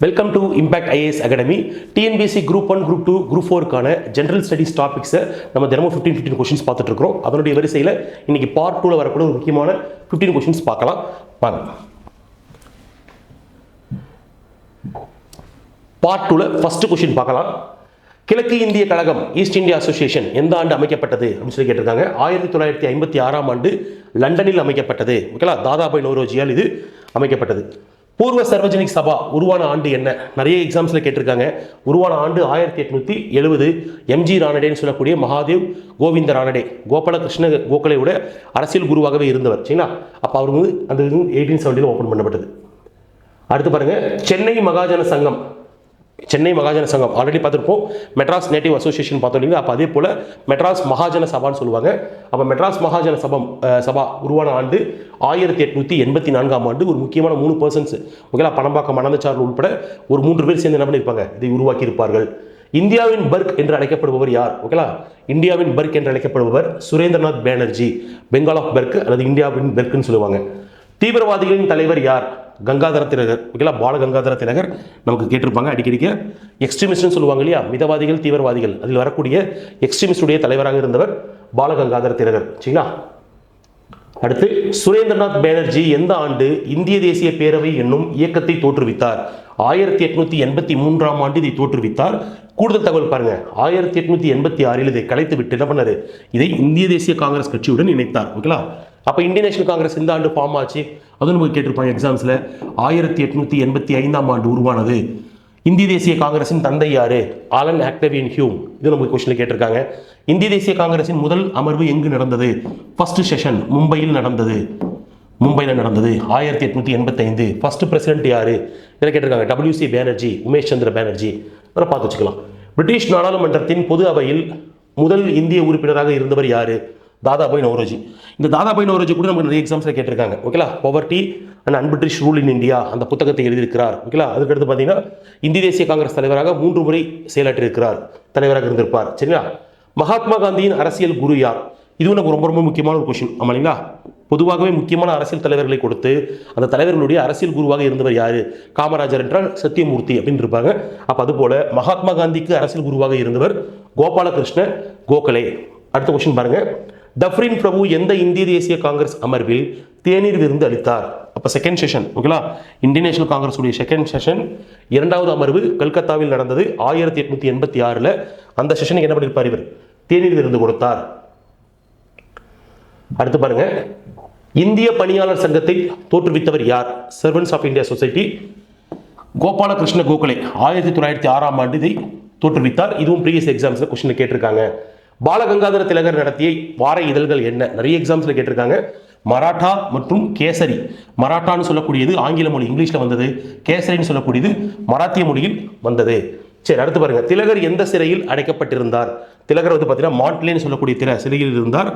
Welcome to impact IAS academy. TNPSC group 1, group 2, group 4க்கான general studies டாபிக்ஸை நம்ம தினமும் 15 கொஸ்டின்ஸ் பார்த்துட்டு இருக்கிறோம். அதனுடைய வரிசையில் இன்னைக்கு பார்ட் 2ல வரக்கூடிய ஒரு முக்கியமான 15 கொஸ்டின்ஸ் பார்க்கலாம். வாங்க. பார்ட் 2ல ஃபர்ஸ்ட் கொஸ்டின் பார்க்கலாம். கிழக்கு இந்திய கழகம் ஈஸ்ட் இந்தியா அசோசியேஷன் எந்த ஆண்டு அமைக்கப்பட்டது அப்படின்னு சொல்லி கேட்டிருக்காங்க. 1956ஆம் ஆண்டு லண்டனில் அமைக்கப்பட்டது. ஓகேங்களா, தாதாபாய் நௌரோஜியால் இது அமைக்கப்பட்டது. பூர்வ சர்வஜனிக் சபா உருவான ஆண்டு என்ன? நிறைய எக்ஸாம்ஸில் கேட்டிருக்காங்க. உருவான ஆண்டு 1870. எம்ஜி ரானடேன்னு சொல்லக்கூடிய மகாதேவ் கோவிந்த ரானடே கோபாலகிருஷ்ண கோகலேயோட அரசியல் குருவாகவே இருந்தவர். சரிங்களா, அப்போ அவர் வந்து அந்த 1870 ஓப்பன் பண்ணப்பட்டது. அடுத்து பாருங்க, சென்னை மகாஜன சங்கம் ஆல்ரெடி பார்த்துருப்போம். மெட்ராஸ் நேட்டிவ் அசோசியேஷன் பார்த்தோம். அப்போ அதே போல் மெட்ராஸ் மகாஜன சபான்னு சொல்லுவாங்க. அப்போ மெட்ராஸ் மகாஜன சபா உருவான ஆண்டு 1884ஆம் ஆண்டு. ஒரு முக்கியமான 3 பர்சன்ஸ் ஓகேலா, பணம்பாக்கம் மணந்தச்சார்ல உட்பட ஒரு 3 பேர் சேர்ந்து என்ன பண்ணியிருப்பாங்க, இதை உருவாக்கி இருப்பார்கள். இந்தியாவின் பர்க் என்று அழைக்கப்படுபவர் யார்? ஓகேலா, இந்தியாவின் பர்க் என்று அழைக்கப்படுபவர் சுரேந்திரநாத் பானர்ஜி. பெங்கால் ஆஃப் பர்க் அல்லது இந்தியாவின் பர்க்னு சொல்லுவாங்க. தீவிரவாதிகளின் தலைவர் யார்? கங்காதர திலகர். ஓகேலா, பால கங்காதர திலகர் நமக்கு கேட்டிருப்பாங்க அடிக்கடிக்க. எக்ஸ்ட்ரீமிஸ்ட்னு சொல்லுவாங்க இல்லையா, மிதவாதிகள் தீவிரவாதிகள், அதில் வரக்கூடிய எக்ஸ்ட்ரீமிஸ்டுடைய தலைவராக இருந்தவர் பால கங்காதர திலகர். சரிங்களா, அடுத்து சுரேந்திரநாத் பானர்ஜி எந்த ஆண்டு இந்திய தேசிய பேரவை என்னும் இயக்கத்தை தோற்றுவித்தார்? 1883ஆம் ஆண்டு இதை தோற்றுவித்தார். கூடுதல் தகவல் பாருங்க, 1886 இதை கலைத்து விட்டு என்ன பண்ணாரு, இதை இந்திய தேசிய காங்கிரஸ் கட்சியுடன் இணைத்தார். ஓகேலா, அப்போ இந்தியன் நேஷனல் காங்கிரஸ் இந்த ஆண்டு ஃபார்ம் ஆச்சு. அதுவும் நமக்கு கேட்டிருப்பாங்க எக்ஸாம்ஸில். 1885ஆம் ஆண்டு உருவானது. இந்திய தேசிய காங்கிரசின் தந்தை யாரு? Allan Octavian Hume. இது நமக்கு கொஸ்டின்ல கேட்டிருக்காங்க. இந்திய தேசிய காங்கிரசின் முதல் அமர்வு எங்கு நடந்தது? ஃபர்ஸ்ட் செஷன் மும்பையில் நடந்தது. 1885. ஃபர்ஸ்ட் பிரசிடென்ட் யாரு? இதில் கேட்டிருக்காங்க. WC பானர்ஜி, உமேஷ் சந்திர பானர்ஜி. அதை பார்த்து வச்சுக்கலாம். பிரிட்டிஷ் நாடாளுமன்றத்தின் பொது அவையில் முதல் இந்திய உறுப்பினராக இருந்தவர் யாரு? தாதாபாய் நௌரோஜி. இந்த தாதாபாய் நௌரோஜி கூட நமக்கு நிறைய எக்ஸாம்ஸில் கேட்டிருக்காங்க. ஓகேலா, poverty and un-British rule in India அந்த புத்தகத்தை எழுதியிருக்கிறார். ஓகேலா, அதுக்கடுத்து பார்த்தீங்கன்னா இந்திய தேசிய காங்கிரஸ் தலைவராக 3 முறை செயலாற்றியிருக்கிறார், தலைவராக இருந்திருப்பார். சரிங்களா, மகாத்மா காந்தியின் அரசியல் குரு யார்? இதுவும் நமக்கு ரொம்ப ரொம்ப முக்கியமான ஒரு கொஸ்டின். ஆமாங்களா, பொதுவாகவே முக்கியமான அரசியல் தலைவர்களை கொடுத்து அந்த தலைவர்களுடைய அரசியல் குருவாக இருந்தவர் யாரு? காமராஜர் என்றால் சத்தியமூர்த்தி அப்படின்னு இருப்பாங்க. அப்போ அதுபோல மகாத்மா காந்திக்கு அரசியல் குருவாக இருந்தவர் கோபாலகிருஷ்ண கோகலே. அடுத்த கொஸ்டின் பாருங்க, டஃப்ரின் பிரபு எந்த இந்திய தேசிய காங்கிரஸ் அமர்வில் தேநீர் விருந்து அளித்தார்? அப்போ செகண்ட் செஷன். ஓகேலா, இந்தியன் நேஷனல் காங்கிரஸ் உடைய செகண்ட் செஷன் 2வது அமர்வு கல்கத்தாவில் நடந்தது 1886. அந்த செஷனுக்கு என்ன பண்ணியிருப்பார் இவர்? தேநீர் விருந்து கொடுத்தார். அடுத்து பாருங்க, இந்திய பணியாளர் சங்கத்தை தோற்றுவித்தவர் யார்? Servants of India Society. Gopalakrishna Gokhale 1906ஆம் ஆண்டு இதை தோற்றுவித்தார். இதுவும் ப்ரீவியஸ் எக்ஸாம்ஸ்ல கொஸ்டின் கேட்டிருக்காங்க. பாலகங்காதர திலகர் நடத்திய வார இதழ்கள் என்ன? நிறைய எக்ஸாம்ஸ்ல கேட்டிருக்காங்க. மராட்டா மற்றும் கேசரி. மராட்டான்னு சொல்லக்கூடியது ஆங்கில மொழி, இங்கிலீஷ்ல வந்தது. கேசரின்னு சொல்லக்கூடியது மராத்திய மொழியில் வந்தது. சரி, அடுத்து பாருங்க, திலகர் எந்த சிறையில் அடைக்கப்பட்டிருந்தார்? திலகர் வந்து பார்த்தீங்கன்னா மாண்ட்லேன்னு சொல்லக்கூடிய சிறையில் இருந்தார்.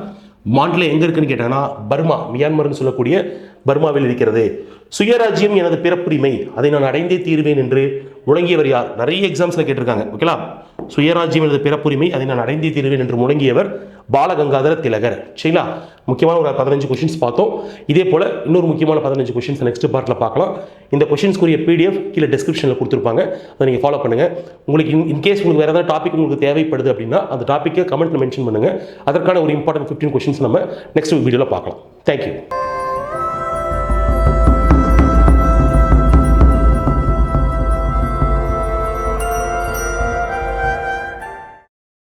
மாண்ட்லே எங்க இருக்குன்னு கேட்டாங்கன்னா பர்மா, மியான்மர்னு சொல்லக்கூடிய பர்மாவில் இருக்கிறது. சுயராஜ்யம் எனது பிறப்புரிமை, அதை நான் அடைந்தே தீர்வேன் என்று முழங்கியவர் யார்? நிறைய எக்ஸாம்ஸ்ல கேட்டிருக்காங்க. ஓகேலா, சுயராஜ்யம் எனது பிறப்புரிமை, அதை நான் அடைந்தே தீர்வேன் என்று முழங்கியவர் பாலகங்காதர திலகர். சரிங்களா, முக்கியமான ஒரு 15 கொஸ்டின்ஸ் பார்த்தோம். இதே போல இன்னொரு முக்கியமான 15 கொஸ்டின்ஸ் நெக்ஸ்ட் பார்ட்ல பார்க்கலாம். இந்த கொஸ்டின்ஸ்க்குரிய PDF கீழே டிஸ்கிரிப்ஷனில் கொடுத்துருப்பாங்க, அதை நீங்கள் ஃபாலோ பண்ணுங்க. உங்களுக்கு இன்கேஸ் உங்களுக்கு வேறு ஏதாவது டாபிக் உங்களுக்கு தேவைப்படுது அப்படின்னா அந்த டாப்பிக்கை கமெண்ட்ல மென்ஷன் பண்ணுங்க. அதற்கான ஒரு இம்பார்ட்டன்ட் 15 கொஸ்டின்ஸ் நம்ம நெக்ஸ்ட் வீடியோவில் பார்க்கலாம். தேங்க்யூ.